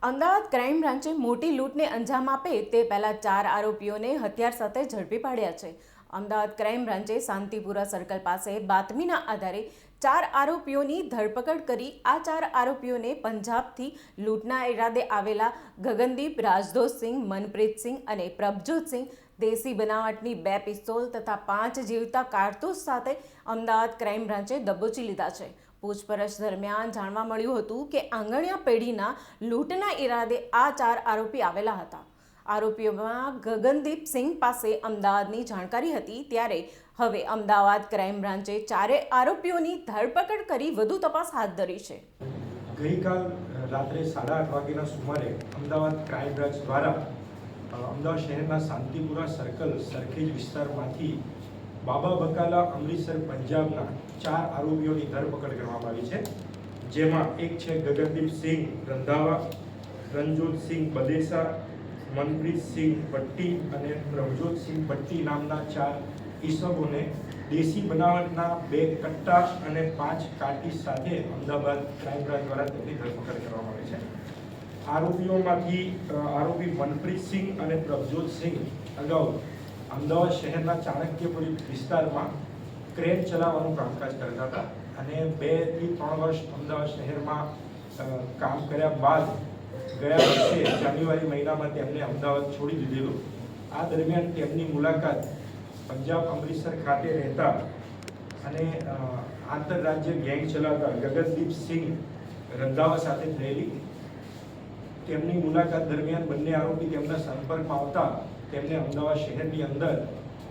Ahmedabad crime બ્રાન્ચે મોટી લૂંટને અંજામ આપે તે પહેલા 4 આરોપીઓને હથિયાર સાથે ઝડપી પાડ્યા છે. અમદાવાદ ક્રાઇમ બ્રાન્ચે શાંતિપુરા સર્કલ પાસે બાતમીના આધારે 4 આરોપીઓની ધરપકડ કરી. આ 4 આરોપીઓને પંજાબથી લૂંટના ઇરાદે આવેલા ગગનદીપ, રાજદોષસિંહ, મનપ્રીતસિંહ અને પ્રભજોતસિંહ દેશી બનાવટની 2 પિસ્તોલ તથા 5 જીવતા કારતૂસ સાથે અમદાવાદ ક્રાઇમ બ્રાન્ચે દબોચી લીધા છે. પૂછપરછ દરમિયાન જાણવા મળ્યું હતું કે આંગણિયા પેઢીના લૂંટના ઇરાદે આ 4 આરોપી આવેલા હતા. આરોપીઓમાં ગગનદીપ સિંહ પાસે અમદાવાદની જાણકારી હતી, ત્યારે હવે અમદાવાદ ક્રાઇમ બ્રાન્ચે 4 આરોપીઓની ધરપકડ કરી વધુ તપાસ હાથ ધરી છે. ગઈકાલ રાત્રે 8:30 વાગ્યાના સુમારે અમદાવાદ ક્રાઇમ બ્રાન્ચ દ્વારા અમદાવાદ શહેરના શાંતિપુરા સર્કલ સરખેજ વિસ્તારમાંથી બાબા બકાલા અમૃતસર પંજાબના 4 આરોપીઓની ધરપકડ કરવામાં આવી છે. જેમાં એક છે ગગનદીપ સિંહ રંધાવા, રણજોતસિંહ બદેસા, મનપ્રીતસિંહ ભટ્ટી અને પ્રભજોતસિંહ ભટ્ટી નામના 4 ઈસમોને દેશી બનાવટના 2 કટ્ટા અને 5 કાર્ટીજ સાથે અમદાવાદ ક્રાઇમ બ્રાન્ચ દ્વારા તેમની ધરપકડ કરવામાં આવી છે. આરોપીઓમાંથી આરોપી મનપ્રીતસિંહ અને પ્રભજોતસિંહ અગાઉ અમદાવાદ શહેરના ચાણક્યપુરી વિસ્તારમાં ક્રેન ચલાવવાનું કામકાજ કરતા હતા અને 2 થી 3 વર્ષ અમદાવાદ શહેરમાં કામ કર્યા બાદ ગયા વર્ષે જાન્યુઆરી મહિનામાં તેમને અમદાવાદ છોડી દીધેલું. આ દરમિયાન તેમની મુલાકાત પંજાબ અમૃતસર ખાતે રહેતા અને આંતરરાજ્ય ગેંગ ચલાવતા ગગનદીપ સિંહ રંધાવા સાથે થયેલી. તેમની મુલાકાત દરમિયાન બંને આરોપી તેમના સંપર્કમાં આવતા તેમને અમદાવાદ શહેરની અંદર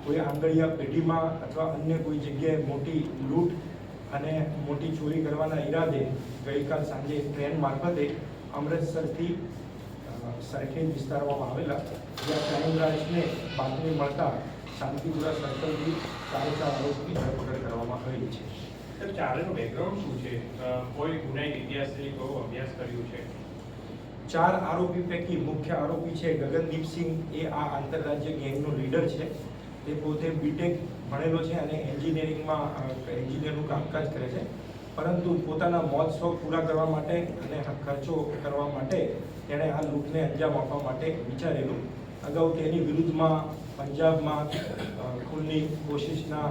કોઈ આંગળિયા પેઢીમાં અથવા અન્ય કોઈ જગ્યાએ મોટી લૂંટ અને મોટી ચોરી કરવાના ઈરાદે ગઈકાલ સાંજે ટ્રેન મારફતે અમૃતસરથી સરખેજ વિસ્તારમાં આવેલા, જ્યાં ક્રાઇમ બ્રાન્ચને બાતમી મળતા શાંતિપુરા સર્કલથી 4 આરોપી ધરપકડ કરવામાં આવી છે. સર, ચારેનું બેકગ્રાઉન્ડ શું છે? કોઈ ગુનાહિત ઇતિહાસથી કોઈ અભ્યાસ કર્યું છે? 4 આરોપી પૈકી મુખ્ય આરોપી છે ગગનદીપ સિંહ. એ આ આંતરરાજ્ય ગેંગનો લીડર છે. તે પોતે બીટેક ભણેલો છે અને એન્જિનિયરનું કામકાજ કરે છે, પરંતુ પોતાના મોજ શોખ પૂરા કરવા માટે અને ખર્ચો કરવા માટે તેણે આ લૂંટને અંજામ આપવા માટે વિચારેલું. અગાઉ તેની વિરુદ્ધમાં પંજાબમાં ખૂનની કોશિશના,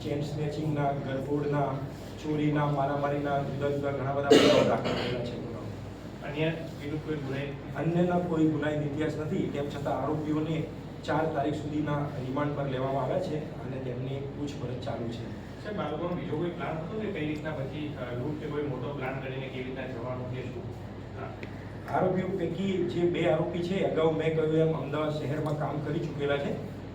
ચેન સ્નેચિંગના, ગરફોડના, ચોરીના, મારામારીના જુદા જુદા ઘણા બધા ગુનાઓ દાખલ કરેલા છે. અન્યના કોઈ ગુનાહિત ઇતિહાસ નથી. તેમ છતાં આરોપીઓને 4 તારીખ સુધીના રિમાન્ડ પર લેવામાં આવ્યા છે અને તેમની પૂછપરછ ચાલુ છે. સર, બાળકોનો બીજો કોઈ પ્લાન હતો કે કઈ રીતના પછી લૂંટ કે કોઈ મોટો પ્લાન કરીને કેવી રીતના જવાનું કે શું? આરોપીઓ પૈકી જે 2 આરોપી છે, અગાઉ મેં કહ્યું એમ અમદાવાદ શહેરમાં કામ કરી ચૂકેલા છે,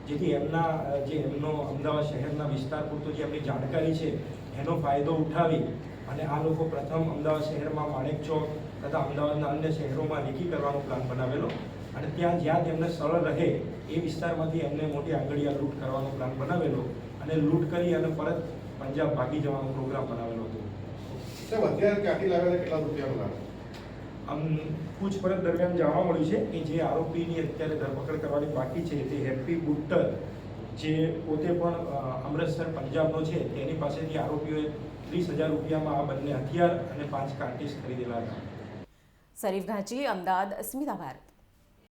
જેથી એમનો અમદાવાદ શહેરના વિસ્તાર પૂરતો જે એમની જાણકારી છે એનો ફાયદો ઉઠાવી અને આ લોકો પ્રથમ અમદાવાદ શહેરમાં માણેક ચોક તથા અમદાવાદના અન્ય શહેરોમાં રેકી કરવાનો પ્લાન બનાવેલો અને જ્યાં તેમને સરળ રહે એ વિસ્તારમાંથી એમને મોટી આંગળીયા લૂંટ કરવાનો પ્લાન બનાવેલો અને લૂંટ કરી અને પરત પંજાબ ભાગી જવાનો પ્રોગ્રામ બનાવેલો હતો. પૂછપરછ દરમિયાન જાણવા મળ્યું છે કે જે આરોપીની અત્યારે ધરપકડ કરવાની બાકી છે તે હેપી બુટ્ટર, જે પોતે પણ અમૃતસર પંજાબનો છે, તેની પાસેથી આરોપીઓએ 30,000 રૂપિયામાં આ બંને હથિયાર અને 5 કાર્ટીજ ખરીદેલા હતા. શરીફ ઘાંચી, અમદાવાદ, અસ્મિતા ભારત.